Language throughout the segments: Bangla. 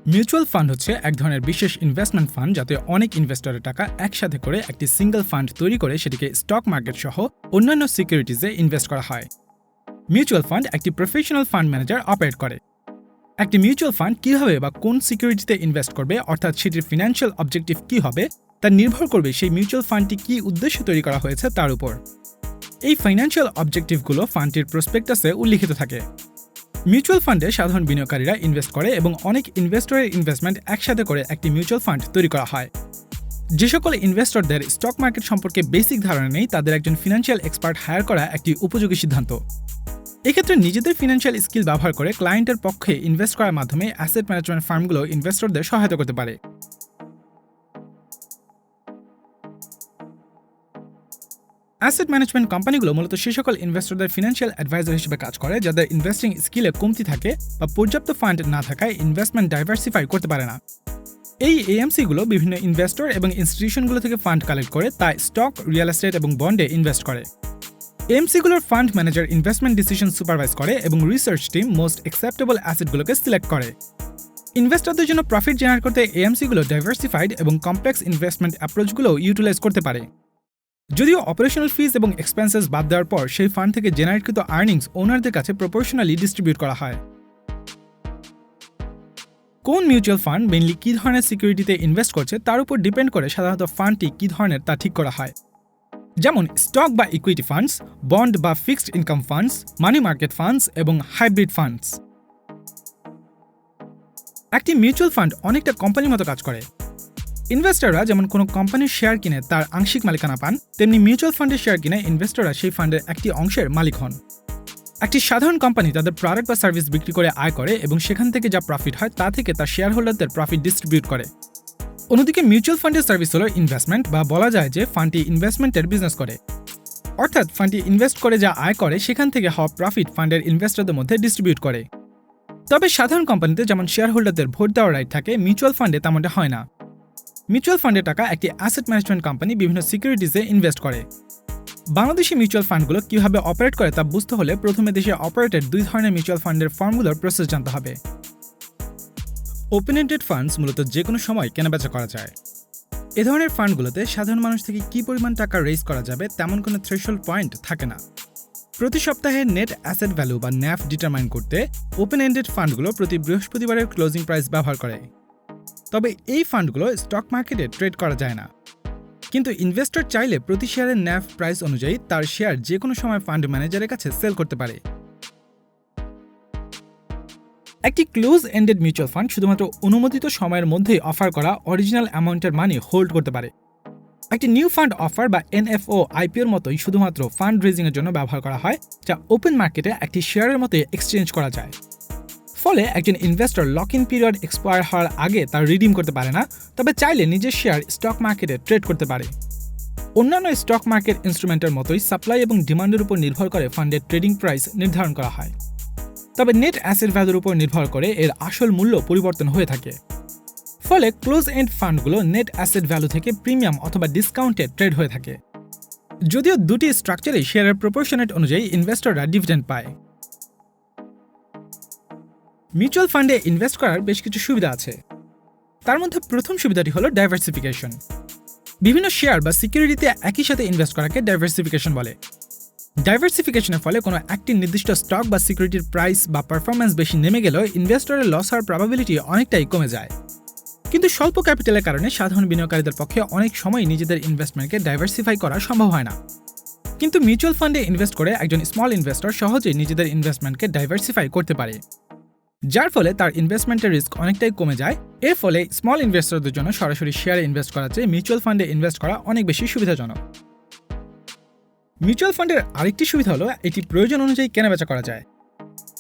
মিউচুয়াল ফান্ড হচ্ছে এক ধরনের বিশেষ ইনভেস্টমেন্ট ফান্ড যাতে অনেক ইনভেস্টরের টাকা একসাথে করে একটি সিঙ্গেল ফান্ড তৈরি করে সেটিকে স্টক মার্কেট সহ অন্যান্য সিকিউরিটিজে ইনভেস্ট করা হয়। মিউচুয়াল ফান্ড একটি প্রফেশনাল ফান্ড ম্যানেজার অপারেট করে। একটি মিউচুয়াল ফান্ড কীভাবে বা কোন সিকিউরিটিতে ইনভেস্ট করবে, অর্থাৎ সেটির ফিনান্সিয়াল অবজেক্টিভ কী হবে, তা নির্ভর করবে সেই মিউচুয়াল ফান্ডটি কী উদ্দেশ্যে তৈরি করা হয়েছে তার উপর। এই ফাইন্যান্সিয়াল অবজেক্টিভগুলো ফান্ডটির প্রসপেক্টাসে উল্লিখিত থাকে। মিউচুয়াল ফান্ডে সাধারণ বিনিয়োগকারীরা ইনভেস্ট করে এবং অনেক ইনভেস্টরের ইনভেস্টমেন্ট একসাথে করে একটি মিউচুয়াল ফান্ড তৈরি করা হয়। যে সকল ইনভেস্টরদের স্টক মার্কেট সম্পর্কে বেসিক ধারণা নেই তাদের একজন ফিনান্সিয়াল এক্সপার্ট হায়ার করা একটি উপযোগী সিদ্ধান্ত। এক্ষেত্রে নিজেদের ফিনান্সিয়াল স্কিল ব্যবহার করে ক্লায়েন্টের পক্ষে ইনভেস্ট করার মাধ্যমে অ্যাসেট ম্যানেজমেন্ট ফার্মগুলো ইনভেস্টরদের সহায়তা করতে পারে। অ্যাসেট ম্যানেজমেন্ট কোম্পানিগুলো মূলত সে সকল ইনভেস্টরদের ফিনান্সিয়াল অ্যাডভাইজার হিসেবে কাজ করে যাদের ইনভেস্টিং স্কিলে কমতি থাকে বা পর্যাপ্ত ফান্ড না থাকায় ইনভেস্টমেন্ট ডাইভার্সিফাই করতে পারে না। এই এএমসিগুলো বিভিন্ন ইনভেস্টর এবং ইনস্টিটিউশনগুলো থেকে ফান্ড কালেক্ট করে তাই স্টক, রিয়েল এস্টেট এবং বন্ডে ইনভেস্ট করে। এএমসিগুলোর fund manager investment decision supervise করে এবং রিসার্চ টিম মোস্ট অ্যাকসেপ্টেবল অ্যাসেটগুলোকে সিলেক্ট করে। ইনভেস্টরদের জন্য প্রফিট জেনারেট করতে এএমসিগুলো ডাইভার্সিফাইড এবং কমপ্লেক্স ইনভেস্টমেন্ট অ্যাপ্রোচগুলো ইউটিলাইজ করতে পারে। যদিও অপারেশনাল ফিজ এবং এক্সপেন্সেস বাদ দেওয়ার পর সেই ফান্ড থেকে জেনারেটকৃত আর্নিংস ওনারদের কাছে প্রপোর্শনালি ডিস্ট্রিবিউট করা হয়। কোন মিউচুয়াল ফান্ড মেইনলি কী ধরনের সিকিউরিটিতে ইনভেস্ট করছে তার উপর ডিপেন্ড করে সাধারণত ফান্ডটি কী ধরনের তা ঠিক করা হয়। যেমন স্টক বা ইকুইটি ফান্ডস, বন্ড বা fixed income funds, money market funds এবং হাইব্রিড ফান্ডস। একটি মিউচুয়াল ফান্ড অনেকটা কোম্পানির মতো কাজ করে। ইনভেস্টররা যেমন কোনো কোম্পানির শেয়ার কিনে তার আংশিক মালিকানা পান, তেমনি মিউচুয়াল ফান্ডের শেয়ার কিনে ইনভেস্টররা সেই ফান্ডের একটি অংশের মালিক হন। একটি সাধারণ কোম্পানি তাদের প্রোডাক্ট বা সার্ভিস বিক্রি করে আয় করে এবং সেখান থেকে যা প্রফিট হয় তা থেকে তার শেয়ার হোল্ডারদের প্রফিট ডিস্ট্রিবিউট করে। অন্যদিকে মিউচুয়াল ফান্ডের সার্ভিস হলো ইনভেস্টমেন্ট, বা বলা যায় যে ফান্ডটি ইনভেস্টমেন্টের বিজনেস করে। অর্থাৎ ফান্ডটি ইনভেস্ট করে যা আয় করে সেখান থেকে হওয়া প্রফিট ফান্ডের ইনভেস্টরদের মধ্যে ডিস্ট্রিবিউট করে। তবে সাধারণ কোম্পানিতে যেমন শেয়ার হোল্ডারদের ভোট দেওয়ার রাইট থাকে, মিউচুয়াল ফান্ডে তেমনটা হয় না। মিউচুয়াল ফান্ডের টাকা একটি অ্যাসেট ম্যানেজমেন্ট কোম্পানি বিভিন্ন সিকিউরিটিজে ইনভেস্ট করে। বাংলাদেশি মিউচুয়াল ফান্ডগুলো কীভাবে অপারেট করে তা বুঝতে হলে প্রথমে দেশে অপারেটেড দুই ধরনের মিউচুয়াল ফান্ডের ফার্মগুলোর প্রসেস জানতে হবে। ওপেন এন্ডেড ফান্ডস মূলত যে কোনো সময় কেনাবেচা করা যায়। এ ধরনের ফান্ডগুলোতে সাধারণ মানুষ থেকে কী পরিমাণ টাকা রেজ করা যাবে তেমন কোনো থ্রেশহোল্ড পয়েন্ট থাকে না। প্রতি সপ্তাহে নেট অ্যাসেট ভ্যালু বা ন্যাভ ডিটারমাইন করতে ওপেন এন্ডেড ফান্ডগুলো প্রতি বৃহস্পতিবারের ক্লোজিং প্রাইস ব্যবহার করে। তবে এই ফান্ডগুলো স্টক মার্কেটে ট্রেড করা যায় না, কিন্তু ইনভেস্টর চাইলে প্রতি শেয়ারের ন্যাভ প্রাইস অনুযায়ী তার শেয়ার যে কোনো সময় ফান্ড ম্যানেজারের কাছে সেল করতে পারে। একটি ক্লোজ এন্ডেড মিউচুয়াল ফান্ড শুধুমাত্র অনুমোদিত সময়ের মধ্যেই অফার করা অরিজিনাল অ্যামাউন্টের মানি হোল্ড করতে পারে। একটি নিউ ফান্ড অফার বা এনএফও আইপিওর মতোই শুধুমাত্র ফান্ড রেজিংয়ের জন্য ব্যবহার করা হয়, যা ওপেন মার্কেটে একটি শেয়ারের মতোই এক্সচেঞ্জ করা যায়। ফলে একজন investor lock in period expire হওয়ার আগে তার রিডিম করতে পারে না, তবে চাইলে নিজের শেয়ার স্টক মার্কেটে ট্রেড করতে পারে। অন্যান্য স্টক মার্কেট ইনস্ট্রুমেন্টের মতোই সাপ্লাই এবং ডিমান্ডের উপর নির্ভর করে ফান্ডের ট্রেডিং প্রাইস নির্ধারণ করা হয়। তবে নেট অ্যাসেট ভ্যালুর উপর নির্ভর করে এর আসল মূল্য পরিবর্তন হয়ে থাকে। ফলে ক্লোজ এন্ড ফান্ডগুলো নেট অ্যাসেট ভ্যালু থেকে প্রিমিয়াম অথবা ডিসকাউন্টে ট্রেড হয়ে থাকে। যদিও দুটি স্ট্রাকচারেই শেয়ারের প্রপোর্শনেট অনুযায়ী ইনভেস্টররা ডিভিডেন্ড পায়। মিউচুয়াল ফান্ডে ইনভেস্ট করার বেশ কিছু সুবিধা আছে। তার মধ্যে প্রথম সুবিধাটি হলো ডাইভার্সিফিকেশন। বিভিন্ন শেয়ার বা সিকিউরিটিতে একই সাথে ইনভেস্ট করাকে ডাইভার্সিফিকেশন বলে। ডাইভার্সিফিকেশনের ফলে কোনো একটি নির্দিষ্ট স্টক বা সিকিউরিটির প্রাইস বা পারফরম্যান্স বেশি নেমে গেলেও ইনভেস্টরের লস হওয়ার প্রবাবিলিটি অনেকটাই কমে যায়। কিন্তু স্বল্প ক্যাপিটালের কারণে সাধারণ বিনিয়োগকারীদের পক্ষে অনেক সময় নিজেদের ইনভেস্টমেন্টকে ডাইভার্সিফাই করা সম্ভব হয় না। কিন্তু মিউচুয়াল ফান্ডে ইনভেস্ট করে একজন স্মল ইনভেস্টর সহজেই নিজেদের ইনভেস্টমেন্টকে ডাইভার্সিফাই করতে পারে, যার ফলে তার ইনভেস্টমেন্টের রিস্ক অনেকটাই কমে যায়। এর ফলে স্মল ইনভেস্টরদের জন্য সরাসরি শেয়ারে ইনভেস্ট করার চেয়ে মিউচুয়াল ফান্ডে ইনভেস্ট করা অনেক বেশি সুবিধাজনক। মিউচুয়াল ফান্ডের আরেকটি সুবিধা হলো এটি প্রয়োজন অনুযায়ী কেনাবেচা করা যায়।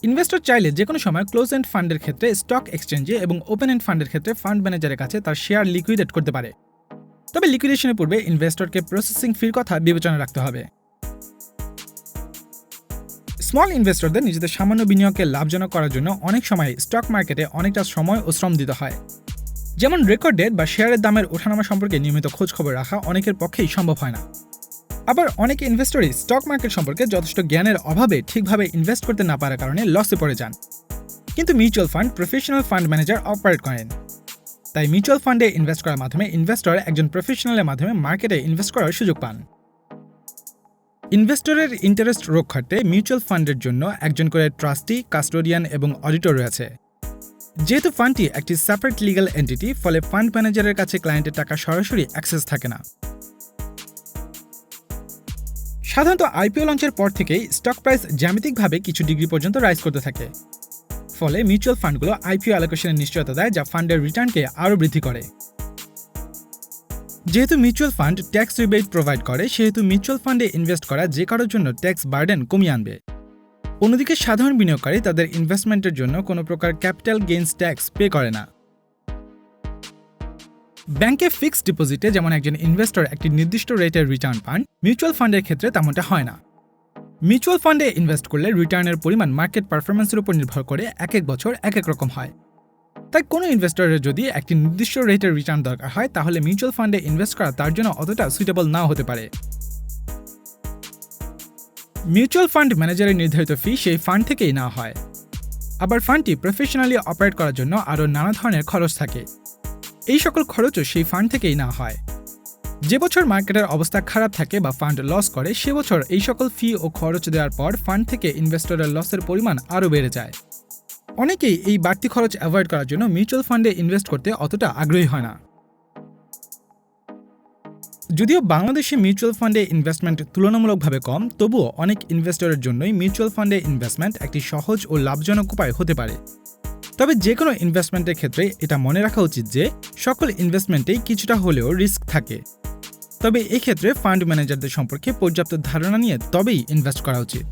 ইনভেস্টর চাইলে যে কোনো সময় ক্লোজ এন্ড ফান্ডের ক্ষেত্রে স্টক এক্সচেঞ্জে এবং ওপেন এন্ড ফান্ডের ক্ষেত্রে ফান্ড ম্যানেজারের কাছে তার শেয়ার লিকুইডেট করতে পারে। তবে লিকুইডেশনের পূর্বে ইনভেস্টরকে প্রসেসিং ফির কথা বিবেচনা রাখতে হবে। স্মল ইনভেস্টরদের নিজেদের সামান্য বিনিয়োগকে লাভজনক করার জন্য অনেক সময় স্টক মার্কেটে অনেকটা সময় ও শ্রম দিতে হয়। যেমন রেকর্ড ডেট বা শেয়ারের দামের ওঠানামা সম্পর্কে নিয়মিত খোঁজ খবর রাখা অনেকের পক্ষেই সম্ভব হয় না। আবার অনেক ইনভেস্টরই স্টক মার্কেট সম্পর্কে যথেষ্ট জ্ঞানের অভাবে ঠিকভাবে ইনভেস্ট করতে না পারার কারণে লসে পড়ে যান। কিন্তু mutual fund professional fund manager operate করেন। তাই মিউচুয়াল ফান্ডে ইনভেস্ট করার মাধ্যমে ইনভেস্টর একজন প্রফেশনালের মাধ্যমে মার্কেটে ইনভেস্ট করার সুযোগ পান। ইনভেস্টরের ইন্টারেস্ট রক্ষার্থে মিউচুয়াল ফান্ডের জন্য একজন করে ট্রাস্টি, কাস্টোডিয়ান এবং অডিটর রয়েছে। যেহেতু ফান্ডটি একটি সেপারেট লিগ্যাল এন্টিটি, ফলে ফান্ড ম্যানেজারের কাছে ক্লায়েন্টের টাকা সরাসরি অ্যাক্সেস থাকে না। সাধারণত আইপিও লঞ্চের পর থেকেই স্টক প্রাইস জ্যামিতিকভাবে কিছু ডিগ্রি পর্যন্ত রাইজ করতে থাকে। ফলে মিউচুয়াল ফান্ডগুলো আইপিও অ্যালোকেশনের নিশ্চয়তা দেয়, যা ফান্ডের রিটার্নকে আরও বৃদ্ধি করে। যেহেতু mutual fund tax rebate provide করে, সেহেতু মিউচুয়াল ফান্ডে ইনভেস্ট করা যে কারোর জন্য ট্যাক্স বার্ডেন কমিয়ে আনবে। অন্যদিকে সাধারণ বিনিয়োগকারী তাদের ইনভেস্টমেন্টের জন্য কোনো প্রকার ক্যাপিটাল গেইনস ট্যাক্স পে করে না। ব্যাংকে ফিক্সড ডিপোজিটে যেমন একজন ইনভেস্টর একটি নির্দিষ্ট রেটের রিটার্ন পান, মিউচুয়াল ফান্ডের ক্ষেত্রে তেমনটা হয় না। মিউচুয়াল ফান্ডে ইনভেস্ট করলে রিটার্নের পরিমাণ মার্কেট পারফরম্যান্সের উপর নির্ভর করে এক এক বছর এক এক রকম হয়। তাই কোনো ইনভেস্টরের যদি একটি নির্দিষ্ট রেটের রিটার্ন দরকার হয়, তাহলে মিউচুয়াল ফান্ডে ইনভেস্ট করা তার জন্য অতটা সুইটেবল নাও হতে পারে। মিউচুয়াল ফান্ড ম্যানেজারের নির্ধারিত ফি সেই ফান্ড থেকেই নেওয়া হয়। আবার ফান্ডটি প্রফেশনালি অপারেট করার জন্য আরও নানা ধরনের খরচ থাকে। এই সকল খরচও সেই ফান্ড থেকেই নেওয়া হয়। যে বছর মার্কেটের অবস্থা খারাপ থাকে বা ফান্ড লস করে, সে বছর এই সকল ফি ও খরচ দেওয়ার পর ফান্ড থেকে ইনভেস্টরের লসের পরিমাণ আরও বেড়ে যায়। অনেকেই এই বাড়তি খরচ অ্যাভয়েড করার জন্য মিউচুয়াল ফান্ডে ইনভেস্ট করতে অতটা আগ্রহী হয় না। যদিও বাংলাদেশে মিউচুয়াল ফান্ডে ইনভেস্টমেন্ট তুলনামূলকভাবে কম, তবুও অনেক ইনভেস্টরের জন্যই মিউচুয়াল ফান্ডে ইনভেস্টমেন্ট একটি সহজ ও লাভজনক উপায় হতে পারে। তবে যে কোনো ইনভেস্টমেন্টের ক্ষেত্রে এটা মনে রাখা উচিত যে সকল ইনভেস্টমেন্টেই কিছুটা হলেও রিস্ক থাকে। তবে এক্ষেত্রে ফান্ড ম্যানেজারদের সম্পর্কে পর্যাপ্ত ধারণা নিয়ে তবেই ইনভেস্ট করা উচিত।